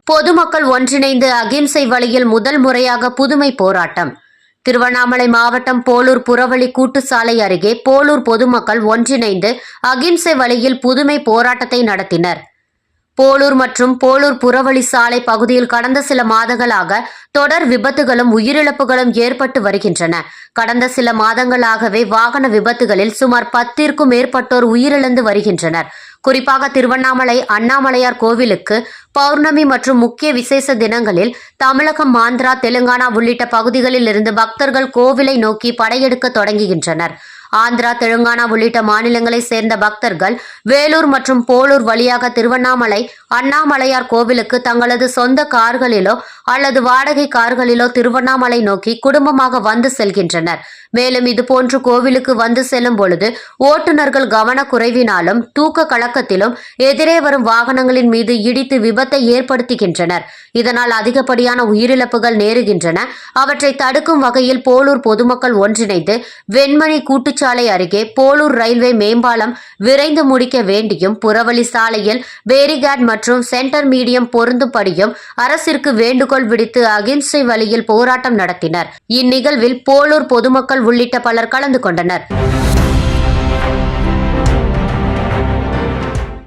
பொதுமக்கள் ஒன்றிணைந்து அகிம்சை வழியில் முதல் முறையாக புதுமை போராட்டம். திருவண்ணாமலை மாவட்டம் போலூர் புறவழி கூட்டுச்சாலை அருகே போலூர் பொதுமக்கள் ஒன்றிணைந்து அகிம்சை வழியில் புதுமை போராட்டத்தை நடத்தினர். போலூர் மற்றும் போலூர் புறவழி சாலை பகுதியில் கடந்த சில மாதங்களாக தொடர் விபத்துகளும் உயிரிழப்புகளும் ஏற்பட்டு வருகின்றன. கடந்த சில மாதங்களாகவே வாகன விபத்துகளில் சுமார் 10ற்கும் மேற்பட்டோர் உயிரிழந்து வருகின்றனர். குறிப்பாக திருவண்ணாமலை அண்ணாமலையார் கோவிலுக்கு பௌர்ணமி மற்றும் முக்கிய விசேஷ தினங்களில் தமிழகம், ஆந்திரா, தெலுங்கானா உள்ளிட்ட பகுதிகளில் இருந்து பக்தர்கள் கோவிலை நோக்கி படையெடுக்க தொடங்குகின்றனர். ஆந்திரா, தெலுங்கானா உள்ளிட்ட மாநிலங்களை சேர்ந்த பக்தர்கள் வேலூர் மற்றும் போலூர் வழியாக திருவண்ணாமலை அண்ணாமலையார் கோவிலுக்கு தங்களது சொந்த கார்களிலோ அல்லது வாடகை கார்களிலோ திருவண்ணாமலை நோக்கி குடும்பமாக வந்து செல்கின்றனர். மேலும் இதுபோன்று கோவிலுக்கு வந்து செல்லும் பொழுது ஓட்டுநர்கள் கவனக்குறைவினாலும் தூக்க கலக்கத்திலும் எதிரே வரும் வாகனங்களின் மீது இடித்து விபத்தை ஏற்படுத்துகின்றனர். இதனால் அதிகப்படியான உயிரிழப்புகள் நேருகின்றன. அவற்றை தடுக்கும் வகையில் போலூர் பொதுமக்கள் ஒன்றிணைந்து வெண்மணி கூட்டுச்சாலை அருகே போலூர் ரயில்வே மேம்பாலம் விரைந்து முடிக்க வேண்டியும், புறவழி சாலையில் பேரிகார்ட் மற்றும் சென்டர் மீடியம் பொருந்தும்படியும் அரசிற்கு வேண்டுகோள் விடுத்து அகிம்சை வழியில் போராட்டம் நடத்தினர். இந்நிகழ்வில் போலூர் பொதுமக்கள் உள்ளிட்ட பலர் கலந்து கொண்டனர்.